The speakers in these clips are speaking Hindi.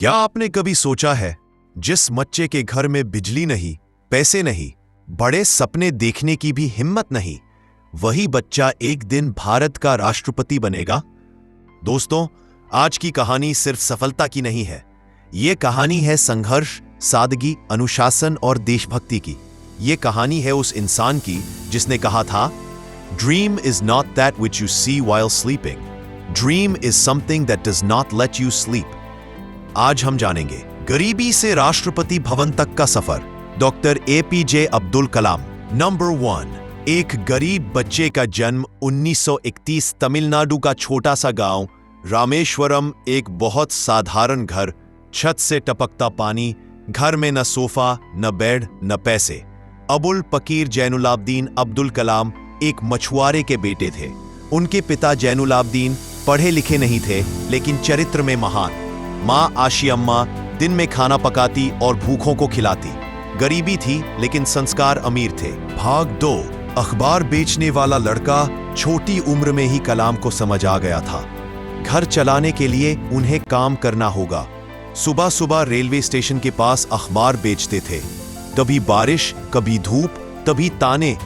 क्या आपने कभी सोचा है, जिस बच्चे के घर में बिजली नहीं, पैसे नहीं, बड़े सपने देखने की भी हिम्मत नहीं, वही बच्चा एक दिन भारत का राष्ट्रपति बनेगा? दोस्तों, आज की कहानी सिर्फ सफलता की नहीं है। ये कहानी है संघर्ष, सादगी, अनुशासन और देशभक्ति की। ये कहानी है उस इंसान की जिसने कहा था, dream is not that which you see while sleeping, dream is something that does not let you sleep. आज हम जानेंगे गरीबी से राष्ट्रपति भवन तक का सफर। Doctor APJ Abdul Kalam. Number 1, एक गरीब बच्चे का जन्म 1931, तमिलनाडु का छोटा सा गांव रामेश्वरम। एक बहुत साधारण घर, छत से टपकता पानी, घर में न सोफा, न बेड, न पैसे। अबुल पकीर जैनुलाब्दीन अब्दुल कलाम एक मछुआरे के बेटे थे। उनके पिता जैनुलाब्दीन पढ़े लिखे नहीं थे, लेकिन चरित्र में महान। माँ आशी अम्मा दिन में खाना पकाती और भूखों को खिलाती। गरीबी थी, लेकिन संस्कार अमीर थे। भाग 2, अखबार बेचने वाला लड़का। छोटी उम्र में ही कलाम को समझ आ गया था, घर चलाने के लिए उन्हें काम करना होगा। सुबह सुबह रेलवे स्टेशन के पास अखबार बेचते थे। कभी बारिश, कभी धूप, कभी ताने,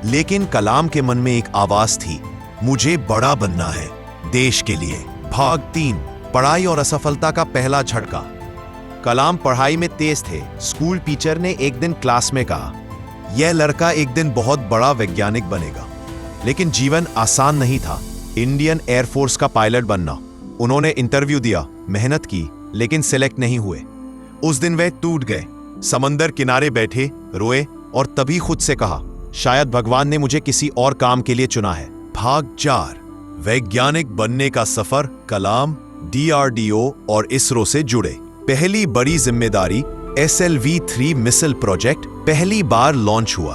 लेकिन कलाम के मन में एक आवाज थी, मुझे बड़ा बनना है, देश के लिए। भाग 3, पढ़ाई और असफलता का पहला झटका। कलाम पढ़ाई में तेज थे। स्कूल टीचर ने एक दिन क्लास में कहा, यह लड़का एक दिन बहुत बड़ा वैज्ञानिक बनेगा। लेकिन जीवन आसान नहीं था। इंडियन एयरफोर्स का पायलट बनना। उन्होंने इंटरव्यू दिया, मेहनत की, लेकिन सिलेक्ट नहीं हुए। उस दिन वे टूट गए, समंदर किनारे बैठे, रोए और तभी खुद से कहा, शायद भगवान ने मुझे किसी और काम के लिए चुना है। भाग 4, वैज्ञानिक बनने का सफर। कलाम DRDO और इसरो से जुड़े। पहली बड़ी जिम्मेदारी SLV-3 मिसाइल प्रोजेक्ट पहली बार लॉन्च हुआ।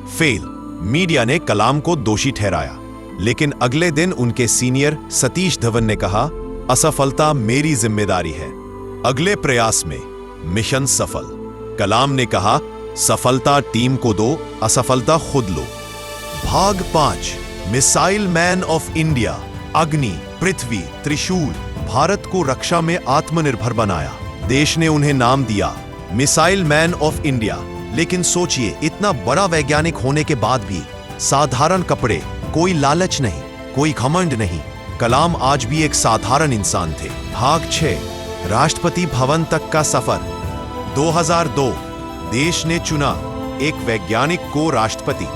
फेल। मीडिया ने कलाम को दोषी ठहराया, लेकिन अगले दिन उनके सीनियर सतीश धवन ने कहा, असफलता मेरी जिम्मेदारी है। अगले प्रयास में मिशन सफल। कलाम ने कहा, सफलता टीम को दो, असफलता खुद लो। भाग 5, मिसाइल मैन ऑफ इंडिया। अग्नि, पृथ्वी, त्रिशूल, भारत को रक्षा में आत्मनिर्भर बनाया। देश ने उन्हें नाम दिया मिसाइल मैन ऑफ इंडिया। लेकिन सोचिए, इतना बड़ा वैज्ञानिक होने के बाद भी साधारण कपड़े, कोई लालच नहीं, कोई घमंड नहीं। कलाम आज भी एक साधारण इंसान थे। भाग 6, राष्ट्रपति भवन तक का सफर। 2002, देश ने चुना एक वैज्ञानिक को राष्ट्रपति।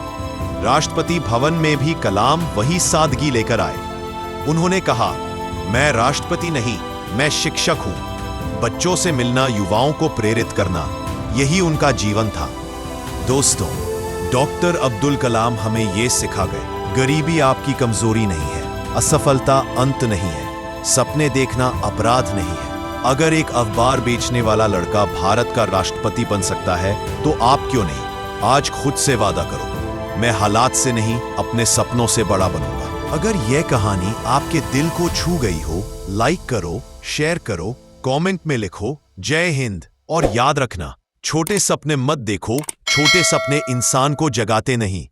राष्ट्रपति भवन में भी कलाम वही सादगी लेकर आए। उन्होंने कहा, मैं राष्ट्रपति नहीं, मैं शिक्षक हूं। बच्चों से मिलना, युवाओं को प्रेरित करना, यही उनका जीवन था। दोस्तों, डॉक्टर अब्दुल कलाम हमें ये सिखा गए, गरीबी आपकी कमजोरी नहीं है, असफलता अंत नहीं है, सपने देखना अपराध नहीं है। अगर एक अखबार बेचने वाला लड़का भारत का राष्ट्रपति बन सकता है, तो आप क्यों नहीं? आज खुद से वादा करो, मैं हालात से नहीं, अपने सपनों से बड़ा बनूंगा। अगर यह कहानी आपके दिल को छू गई हो, लाइक करो, शेयर करो, कमेंट में लिखो जय हिंद। और याद रखना, छोटे सपने मत देखो, छोटे सपने इंसान को जगाते नहीं,